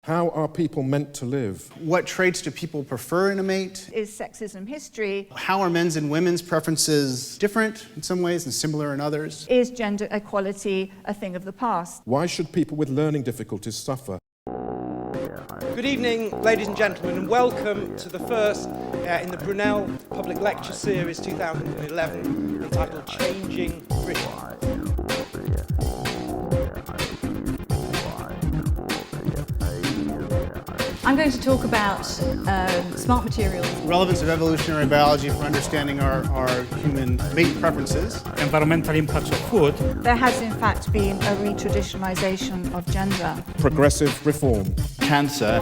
How are people meant to live? What traits do people prefer in a mate? Is sexism history? How are men's and women's preferences different in some ways and similar in others? Is gender equality a thing of the past? Why should people with learning difficulties suffer? Good evening, ladies and gentlemen, and welcome to the first in the Brunel Public Lecture Series 2011, entitled Changing Britain. I'm going to talk about smart materials. Relevance of evolutionary biology for understanding our human mate preferences. Environmental impacts of food. There has in fact been a retraditionalization of gender. Progressive reform. Cancer.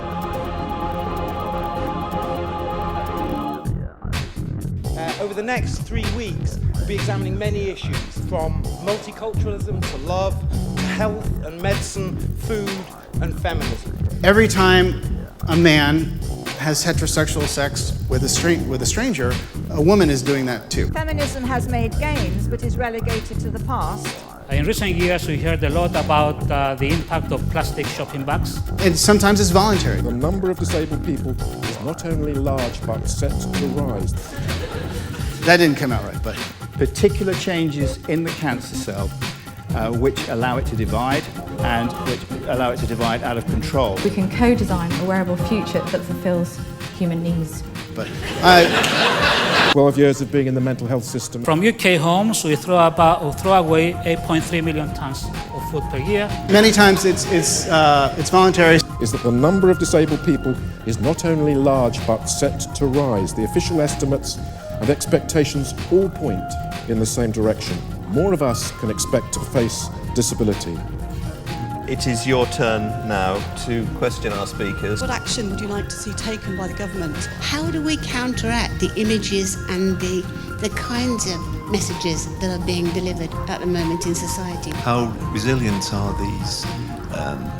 Over the next 3 weeks, we'll be examining many issues, from multiculturalism to love, to health and medicine, food and feminism. Every time a man has heterosexual sex with a stranger, a woman is doing that too. Feminism has made gains, but is relegated to the past. In recent years, we heard a lot about the impact of plastic shopping bags. And sometimes it's voluntary. The number of disabled people is not only large but set to rise. That didn't come out right, but particular changes in the cancer cell which allow it to divide and which allow it to divide out of control. We can co-design a wearable future that fulfills human needs. but 12 years of being in the mental health system. From UK homes, we throw away 8.3 million tons of food per year. many times it's voluntary. Is that the number of disabled people is not only large but set to rise. The official estimates and expectations all point in the same direction. More of us can expect to face disability. It is your turn now to question our speakers. What action would you like to see taken by the government? How do we counteract the images and the kinds of messages that are being delivered at the moment in society? How resilient are these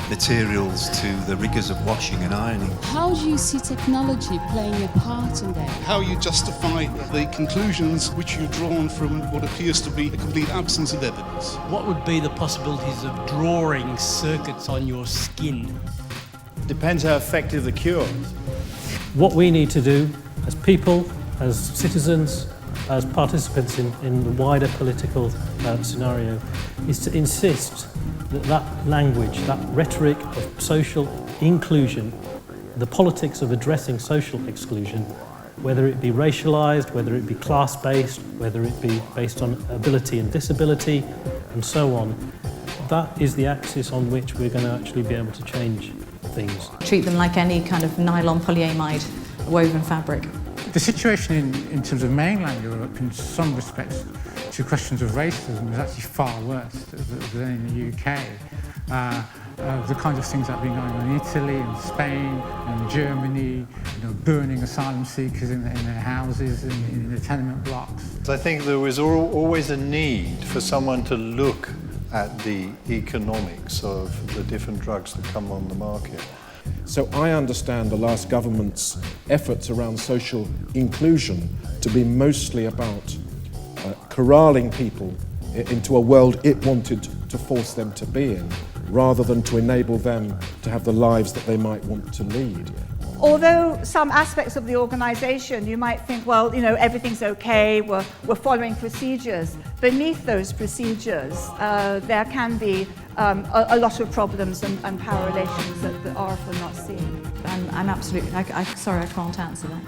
materials to the rigours of washing and ironing? How do you see technology playing a part in that? How you justify the conclusions which you've drawn from what appears to be a complete absence of evidence? What would be the possibilities of drawing circuits on your skin? Depends how effective the cure is. What we need to do as people, as citizens, as participants in the wider political scenario is to insist that language, that rhetoric of social inclusion, the politics of addressing social exclusion, whether it be racialized, whether it be class-based, whether it be based on ability and disability, and so on, that is the axis on which we're going to actually be able to change things. Treat them like any kind of nylon polyamide woven fabric. The situation in terms of mainland Europe, in some respects, to questions of racism, is actually far worse than in the UK. The kinds of things that have been going on in Italy and Spain and Germany, burning asylum seekers in their houses, in the tenement blocks. I think there was always a need for someone to look at the economics of the different drugs that come on the market. So I understand the last government's efforts around social inclusion to be mostly about corralling people into a world it wanted to force them to be in, rather than to enable them to have the lives that they might want to lead. Although some aspects of the organisation you might think, well, everything's okay, we're following procedures. Beneath those procedures, there can be a lot of problems and power relations that are often not seen. I'm absolutely, sorry, I can't answer that.